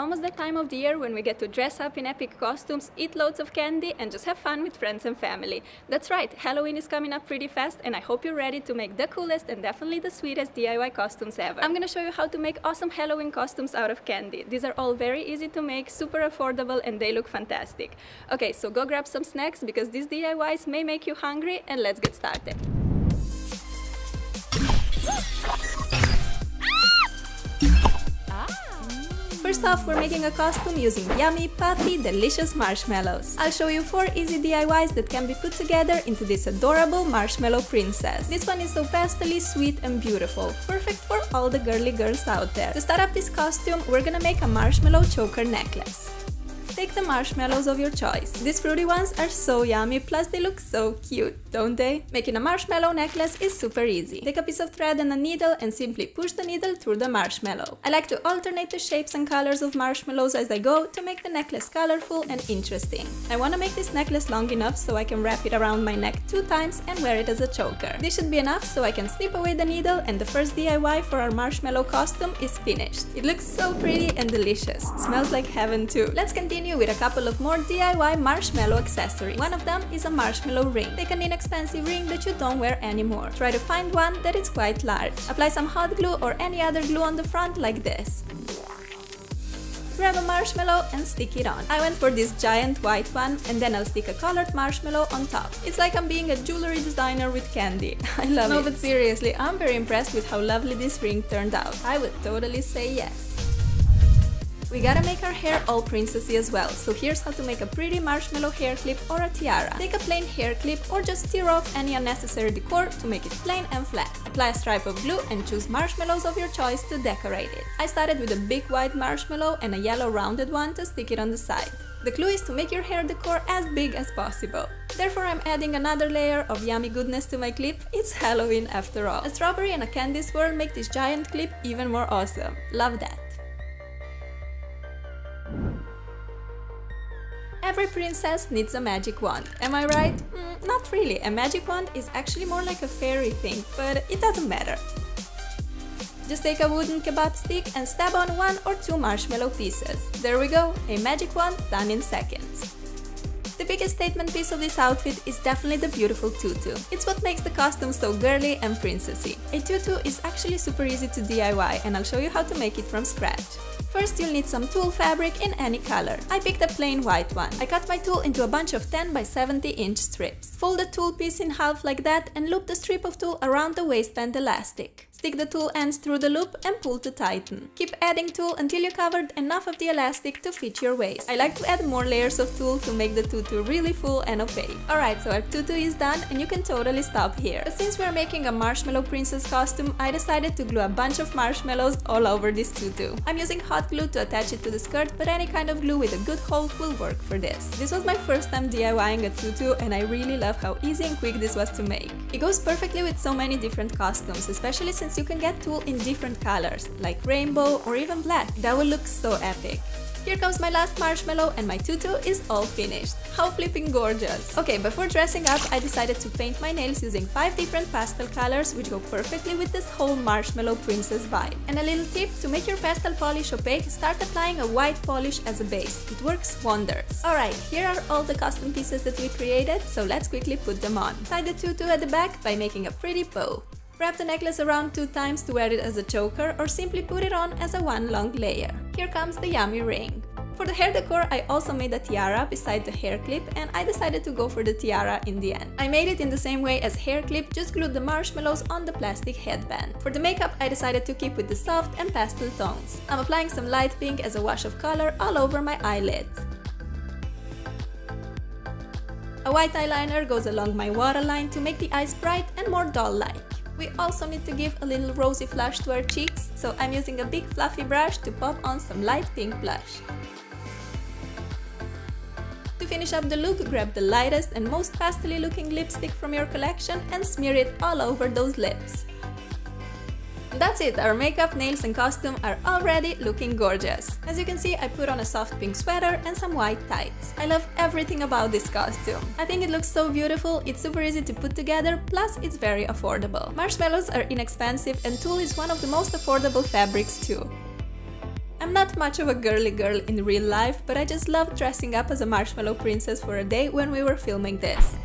almost the time of the year when we get to dress up in epic costumes, eat loads of candy, and just have fun with friends and family. That's right, Halloween is coming up pretty fast, and I hope you're ready to make the coolest and definitely the sweetest DIY costumes ever. I'm gonna show you how to make awesome Halloween costumes out of candy. These are all very easy to make, super affordable, and they look fantastic. Okay, so go grab some snacks because these DIYs may make you hungry, and let's get started. First off, we're making a costume using yummy, puffy, delicious marshmallows. I'll show you 4 easy DIYs that can be put together into this adorable marshmallow princess. This one is so pastely, sweet, and beautiful. Perfect for all the girly girls out there. To start up this costume, we're gonna make a marshmallow choker necklace. Take the marshmallows of your choice. These fruity ones are so yummy, plus they look so cute, don't they? Making a marshmallow necklace is super easy. Take a piece of thread and a needle and simply push the needle through the marshmallow. I like to alternate the shapes and colors of marshmallows as I go to make the necklace colorful and interesting. I want to make this necklace long enough so I can wrap it around my neck 2 times and wear it as a choker. This should be enough so I can snip away the needle, and the first DIY for our marshmallow costume is finished. It looks so pretty and delicious. Smells like heaven too. Let's continue with a couple of more DIY marshmallow accessories. One of them is a marshmallow ring. Take an inexpensive ring that you don't wear anymore. Try to find one that is quite large. Apply some hot glue or any other glue on the front like this. Grab a marshmallow and stick it on. I went for this giant white one, and then I'll stick a colored marshmallow on top. It's like I'm being a jewelry designer with candy. I love it. No, but seriously, I'm very impressed with how lovely this ring turned out. I would totally say yes. We gotta make our hair all princessy as well, so here's how to make a pretty marshmallow hair clip or a tiara. Take a plain hair clip or just tear off any unnecessary decor to make it plain and flat. Apply a stripe of glue and choose marshmallows of your choice to decorate it. I started with a big white marshmallow and a yellow rounded one to stick it on the side. The clue is to make your hair decor as big as possible. Therefore, I'm adding another layer of yummy goodness to my clip. It's Halloween after all. A strawberry and a candy swirl make this giant clip even more awesome. Love that. Every princess needs a magic wand, am I right? Not really, a magic wand is actually more like a fairy thing, but it doesn't matter. Just take a wooden kebab stick and stab on 1 or 2 marshmallow pieces. There we go, a magic wand done in seconds. The biggest statement piece of this outfit is definitely the beautiful tutu. It's what makes the costume so girly and princessy. A tutu is actually super easy to DIY, and I'll show you how to make it from scratch. First, you'll need some tulle fabric in any color. I picked a plain white one. I cut my tulle into a bunch of 10 by 70 inch strips. Fold the tulle piece in half like that and loop the strip of tulle around the waistband elastic. Stick the tulle ends through the loop and pull to tighten. Keep adding tulle until you covered enough of the elastic to fit your waist. I like to add more layers of tulle to make the tutu really full and opaque. Alright, so our tutu is done and you can totally stop here. But since we're making a marshmallow princess costume, I decided to glue a bunch of marshmallows all over this tutu. I'm using hot glue to attach it to the skirt, but any kind of glue with a good hold will work for this. This was my first time DIYing a tutu, and I really love how easy and quick this was to make. It goes perfectly with so many different costumes, especially since you can get tulle in different colors, like rainbow or even black. That will look so epic. Here comes my last marshmallow and my tutu is all finished. How flipping gorgeous! Okay, before dressing up, I decided to paint my nails using 5 different pastel colors which go perfectly with this whole marshmallow princess vibe. And a little tip, to make your pastel polish opaque, start applying a white polish as a base. It works wonders. Alright, here are all the custom pieces that we created, so let's quickly put them on. Tie the tutu at the back by making a pretty bow. Wrap the necklace around 2 times to wear it as a choker, or simply put it on as a one long layer. Here comes the yummy ring. For the hair decor, I also made a tiara beside the hair clip, and I decided to go for the tiara in the end. I made it in the same way as hair clip, just glued the marshmallows on the plastic headband. For the makeup, I decided to keep with the soft and pastel tones. I'm applying some light pink as a wash of color all over my eyelids. A white eyeliner goes along my waterline to make the eyes bright and more doll-like. We also need to give a little rosy flush to our cheeks, so I'm using a big fluffy brush to pop on some light pink blush. To finish up the look, grab the lightest and most pastel-y looking lipstick from your collection and smear it all over those lips. That's it, our makeup, nails and costume are already looking gorgeous. As you can see, I put on a soft pink sweater and some white tights. I love everything about this costume. I think it looks so beautiful, it's super easy to put together, plus it's very affordable. Marshmallows are inexpensive and tulle is one of the most affordable fabrics too. I'm not much of a girly girl in real life, but I just loved dressing up as a marshmallow princess for a day when we were filming this.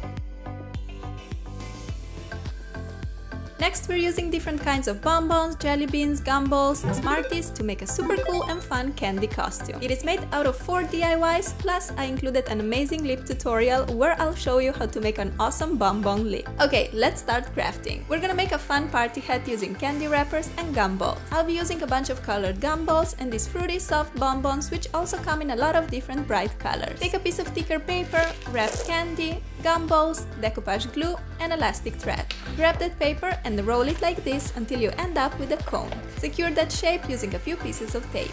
Next, we're using different kinds of bonbons, jelly beans, gumballs, Smarties to make a super cool and fun candy costume. It is made out of 4 DIYs, plus I included an amazing lip tutorial where I'll show you how to make an awesome bonbon lip. Okay, let's start crafting. We're gonna make a fun party hat using candy wrappers and gumballs. I'll be using a bunch of colored gumballs and these fruity soft bonbons which also come in a lot of different bright colors. Take a piece of thicker paper, wrap candy, gumballs, decoupage glue and elastic thread. Grab that paper and roll it like this until you end up with a cone. Secure that shape using a few pieces of tape.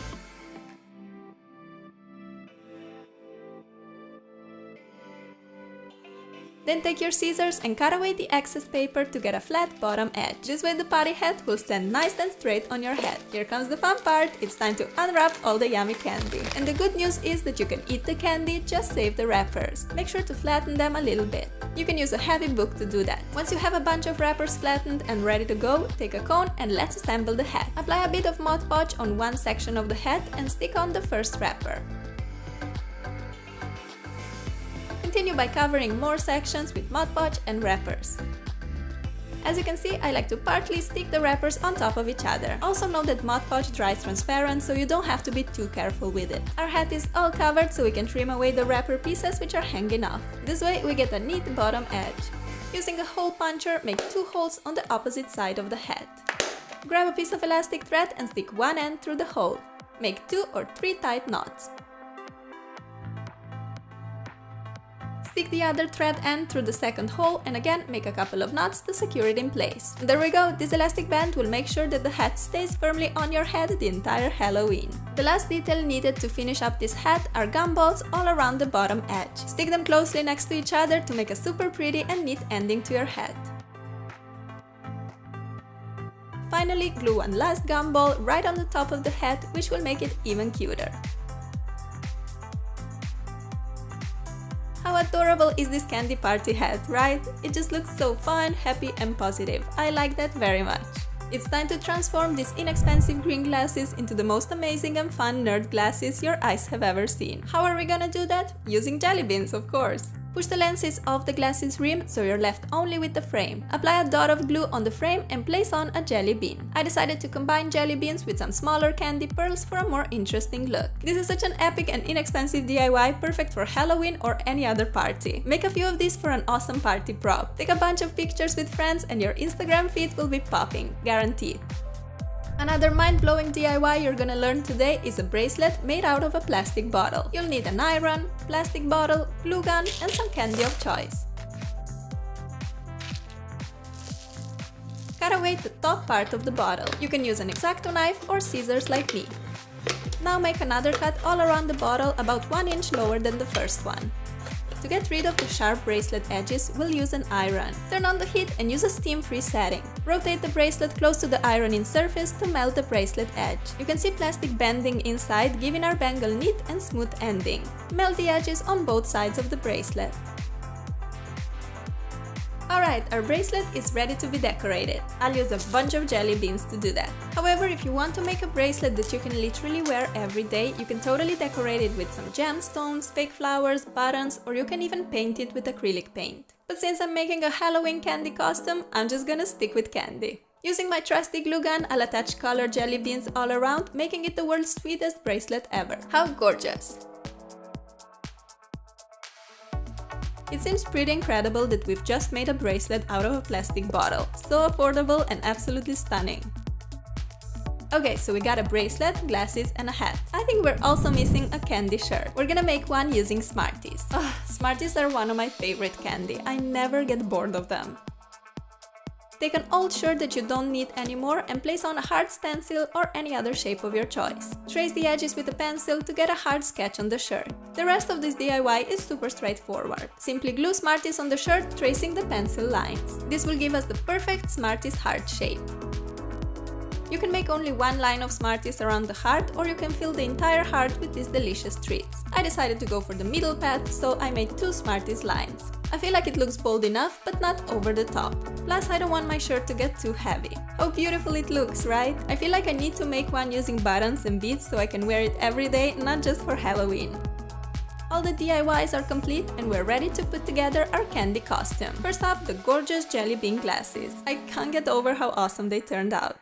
Then take your scissors and cut away the excess paper to get a flat bottom edge. This way the party hat will stand nice and straight on your head. Here comes the fun part, it's time to unwrap all the yummy candy. And the good news is that you can eat the candy, just save the wrappers. Make sure to flatten them a little bit. You can use a heavy book to do that. Once you have a bunch of wrappers flattened and ready to go, take a cone and let's assemble the hat. Apply a bit of Mod Podge on one section of the hat and stick on the first wrapper. Continue by covering more sections with Mod Podge and wrappers. As you can see, I like to partly stick the wrappers on top of each other. Also note that Mod Podge dries transparent, so you don't have to be too careful with it. Our hat is all covered, so we can trim away the wrapper pieces which are hanging off. This way we get a neat bottom edge. Using a hole puncher, make 2 holes on the opposite side of the hat. Grab a piece of elastic thread and stick one end through the hole. Make 2 or 3 tight knots. Stick the other thread end through the second hole and again make a couple of knots to secure it in place. There we go, this elastic band will make sure that the hat stays firmly on your head the entire Halloween. The last detail needed to finish up this hat are gumballs all around the bottom edge. Stick them closely next to each other to make a super pretty and neat ending to your hat. Finally, glue one last gumball right on the top of the hat, which will make it even cuter. How adorable is this candy party hat, right? It just looks so fun, happy and positive. I like that very much. It's time to transform these inexpensive green glasses into the most amazing and fun nerd glasses your eyes have ever seen. How are we gonna do that? Using jelly beans, of course. Push the lenses off the glasses rim so you're left only with the frame. Apply a dot of glue on the frame and place on a jelly bean. I decided to combine jelly beans with some smaller candy pearls for a more interesting look. This is such an epic and inexpensive DIY, perfect for Halloween or any other party. Make a few of these for an awesome party prop. Take a bunch of pictures with friends and your Instagram feed will be popping, guaranteed. Another mind-blowing DIY you're gonna learn today is a bracelet made out of a plastic bottle. You'll need an iron, plastic bottle, glue gun, and some candy of choice. Cut away the top part of the bottle. You can use an X-Acto knife or scissors like me. Now make another cut all around the bottle about 1 inch lower than the first one. To get rid of the sharp bracelet edges, we'll use an iron. Turn on the heat and use a steam-free setting. Rotate the bracelet close to the iron-in surface to melt the bracelet edge. You can see plastic bending inside, giving our bangle neat and smooth ending. Melt the edges on both sides of the bracelet. Alright, our bracelet is ready to be decorated. I'll use a bunch of jelly beans to do that. However, if you want to make a bracelet that you can literally wear every day, you can totally decorate it with some gemstones, fake flowers, buttons, or you can even paint it with acrylic paint. But since I'm making a Halloween candy costume, I'm just gonna stick with candy. Using my trusty glue gun, I'll attach colored jelly beans all around, making it the world's sweetest bracelet ever. How gorgeous! It seems pretty incredible that we've just made a bracelet out of a plastic bottle. So affordable and absolutely stunning. Okay, so we got a bracelet, glasses and a hat. I think we're also missing a candy shirt. We're gonna make one using Smarties. Smarties are one of my favorite candy. I never get bored of them. Take an old shirt that you don't need anymore and place on a hard stencil or any other shape of your choice. Trace the edges with a pencil to get a hard sketch on the shirt. The rest of this DIY is super straightforward. Simply glue Smarties on the shirt, tracing the pencil lines. This will give us the perfect Smarties heart shape. You can make only one line of Smarties around the heart, or you can fill the entire heart with these delicious treats. I decided to go for the middle path, so I made 2 Smarties lines. I feel like it looks bold enough, but not over the top. Plus, I don't want my shirt to get too heavy. How beautiful it looks, right? I feel like I need to make one using buttons and beads so I can wear it every day, not just for Halloween. All the DIYs are complete and we're ready to put together our candy costume. First up, the gorgeous jelly bean glasses. I can't get over how awesome they turned out.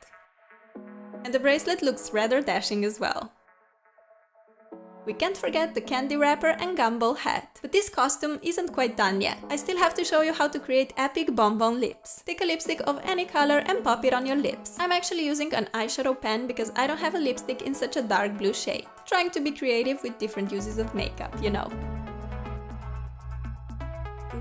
And the bracelet looks rather dashing as well. We can't forget the candy wrapper and gumball hat. But this costume isn't quite done yet. I still have to show you how to create epic bonbon lips. Take a lipstick of any color and pop it on your lips. I'm actually using an eyeshadow pen because I don't have a lipstick in such a dark blue shade. Trying to be creative with different uses of makeup, you know.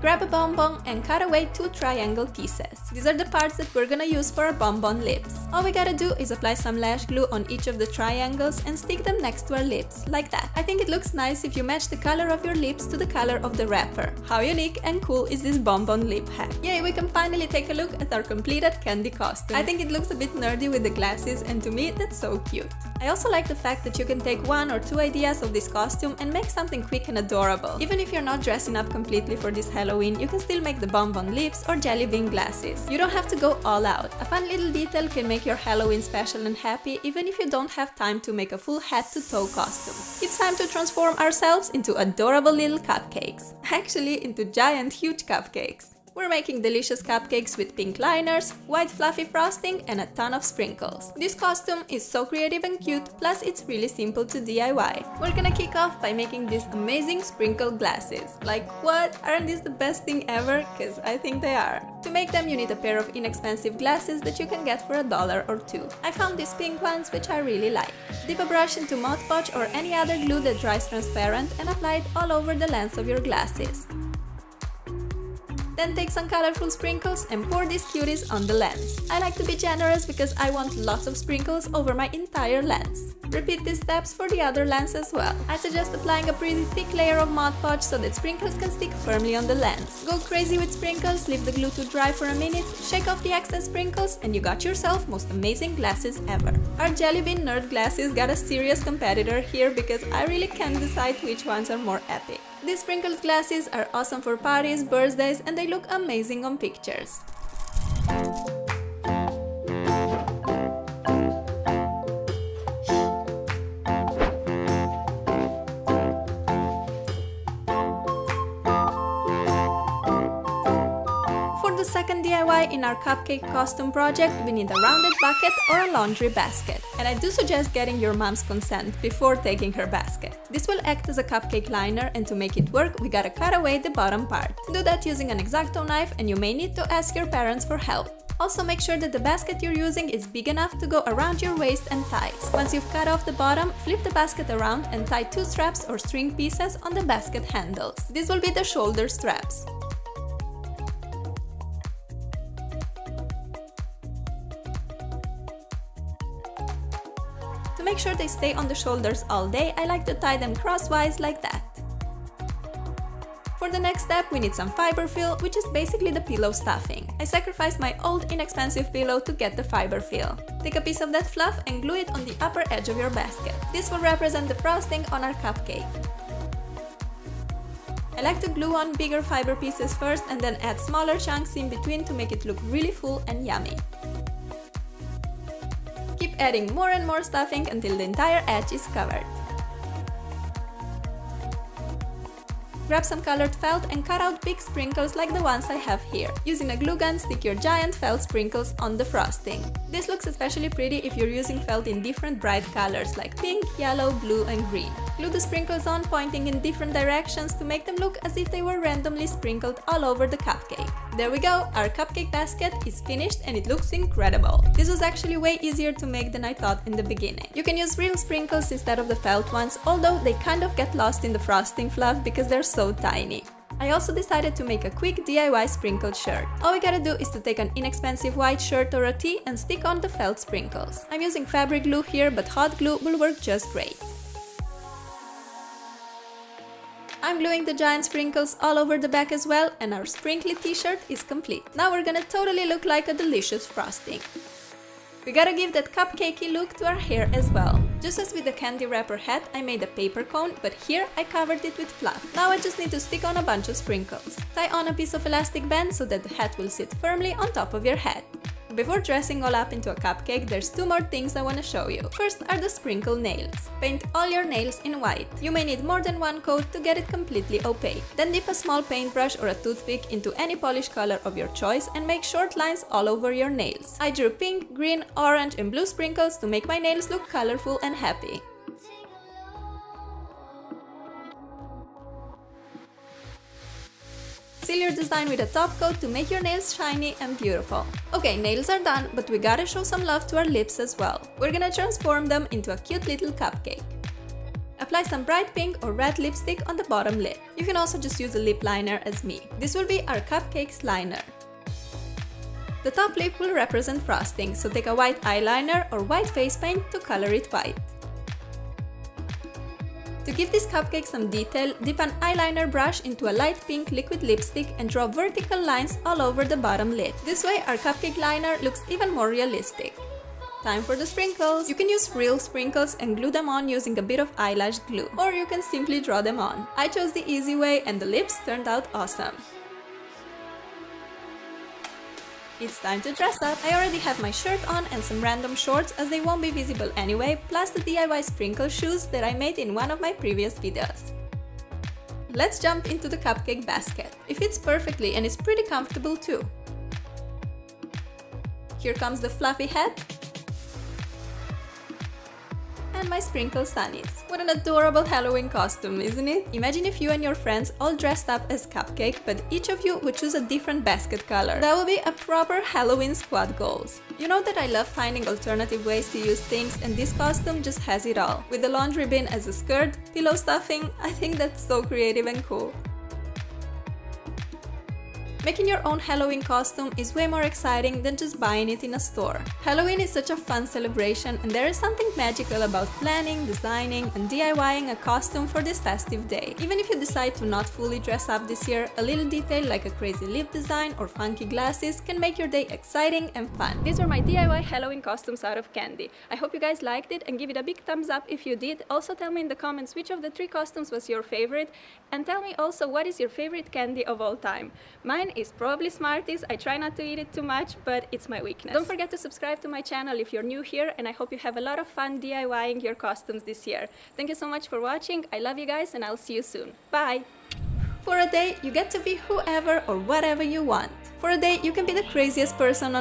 Grab a bonbon and cut away 2 triangle pieces. These are the parts that we're gonna use for our bonbon lips. All we gotta do is apply some lash glue on each of the triangles and stick them next to our lips, like that. I think it looks nice if you match the color of your lips to the color of the wrapper. How unique and cool is this bonbon lip hack? Yay, we can finally take a look at our completed candy costume. I think it looks a bit nerdy with the glasses, and to me that's so cute. I also like the fact that you can take 1 or 2 ideas of this costume and make something quick and adorable. Even if you're not dressing up completely for this Halloween, you can still make the bonbon lips or jelly bean glasses. You don't have to go all out. A fun little detail can make your Halloween special and happy even if you don't have time to make a full head-to-toe costume. It's time to transform ourselves into adorable little cupcakes. Actually, into giant, huge cupcakes. We're making delicious cupcakes with pink liners, white fluffy frosting, and a ton of sprinkles. This costume is so creative and cute, plus it's really simple to DIY. We're gonna kick off by making these amazing sprinkle glasses. Like what? Aren't these the best thing ever? Cause I think they are. To make them, you need a pair of inexpensive glasses that you can get for $1 or $2. I found these pink ones, which I really like. Dip a brush into Mod Podge or any other glue that dries transparent and apply it all over the lens of your glasses. Then take some colorful sprinkles and pour these cuties on the lens. I like to be generous because I want lots of sprinkles over my entire lens. Repeat these steps for the other lens as well. I suggest applying a pretty thick layer of Mod Podge so that sprinkles can stick firmly on the lens. Go crazy with sprinkles, leave the glue to dry for a minute, shake off the excess sprinkles, and you got yourself most amazing glasses ever. Our Jelly Bean Nerd glasses got a serious competitor here because I really can't decide which ones are more epic. These sprinkles glasses are awesome for parties, birthdays, and they look amazing on pictures. For the second DIY in our cupcake costume project, we need a rounded bucket or a laundry basket. And I do suggest getting your mom's consent before taking her basket. This will act as a cupcake liner, and to make it work, we gotta cut away the bottom part. Do that using an X-Acto knife, and you may need to ask your parents for help. Also make sure that the basket you're using is big enough to go around your waist and thighs. Once you've cut off the bottom, flip the basket around and tie 2 straps or string pieces on the basket handles. These will be the shoulder straps. To make sure they stay on the shoulders all day, I like to tie them crosswise like that. For the next step, we need some fiber fill, which is basically the pillow stuffing. I sacrificed my old inexpensive pillow to get the fiber fill. Take a piece of that fluff and glue it on the upper edge of your basket. This will represent the frosting on our cupcake. I like to glue on bigger fiber pieces first and then add smaller chunks in between to make it look really full and yummy. Keep adding more and more stuffing until the entire edge is covered. Grab some colored felt and cut out big sprinkles like the ones I have here. Using a glue gun, stick your giant felt sprinkles on the frosting. This looks especially pretty if you're using felt in different bright colors like pink, yellow, blue, and green. Glue the sprinkles on, pointing in different directions to make them look as if they were randomly sprinkled all over the cupcake. There we go, our cupcake basket is finished and it looks incredible. This was actually way easier to make than I thought in the beginning. You can use real sprinkles instead of the felt ones, although they kind of get lost in the frosting fluff because they're so tiny. I also decided to make a quick DIY sprinkled shirt. All we gotta do is to take an inexpensive white shirt or a tee and stick on the felt sprinkles. I'm using fabric glue here, but hot glue will work just great. I'm gluing the giant sprinkles all over the back as well, and our sprinkly t-shirt is complete. Now we're gonna totally look like a delicious frosting. We gotta give that cupcakey look to our hair as well. Just as with the candy wrapper hat, I made a paper cone, but here I covered it with fluff. Now I just need to stick on a bunch of sprinkles. Tie on a piece of elastic band so that the hat will sit firmly on top of your head. Before dressing all up into a cupcake, there's two more things I want to show you. First are the sprinkle nails. Paint all your nails in white. You may need more than one coat to get it completely opaque. Then dip a small paintbrush or a toothpick into any polish color of your choice and make short lines all over your nails. I drew pink, green, orange and blue sprinkles to make my nails look colorful and happy. Seal your design with a top coat to make your nails shiny and beautiful. Okay, nails are done, but we gotta show some love to our lips as well. We're gonna transform them into a cute little cupcake. Apply some bright pink or red lipstick on the bottom lip. You can also just use a lip liner as me. This will be our cupcake's liner. The top lip will represent frosting, so take a white eyeliner or white face paint to color it white. To give this cupcake some detail, dip an eyeliner brush into a light pink liquid lipstick and draw vertical lines all over the bottom lid. This way our cupcake liner looks even more realistic. Time for the sprinkles! You can use real sprinkles and glue them on using a bit of eyelash glue, or you can simply draw them on. I chose the easy way and the lips turned out awesome. It's time to dress up! I already have my shirt on and some random shorts as they won't be visible anyway, plus the DIY sprinkle shoes that I made in one of my previous videos. Let's jump into the cupcake basket. It fits perfectly and is pretty comfortable too. Here comes the fluffy hat and my sprinkle sunnies. What an adorable Halloween costume, isn't it? Imagine if you and your friends all dressed up as Cupcake, but each of you would choose a different basket color. That would be a proper Halloween squad goals. You know that I love finding alternative ways to use things, and this costume just has it all. With the laundry bin as a skirt, pillow stuffing, I think that's so creative and cool. Making your own Halloween costume is way more exciting than just buying it in a store. Halloween is such a fun celebration, and there is something magical about planning, designing, and DIYing a costume for this festive day. Even if you decide to not fully dress up this year, a little detail like a crazy lip design or funky glasses can make your day exciting and fun. These were my DIY Halloween costumes out of candy. I hope you guys liked it and give it a big thumbs up if you did. Also tell me in the comments which of the 3 costumes was your favorite, and tell me also what is your favorite candy of all time. Mine is probably Smarties. I try not to eat it too much, but it's my weakness. Don't forget to subscribe to my channel if you're new here, and I hope you have a lot of fun DIYing your costumes this year. Thank you so much for watching. I love you guys, and I'll see you soon. Bye! For a day, you get to be whoever or whatever you want. For a day, you can be the craziest person on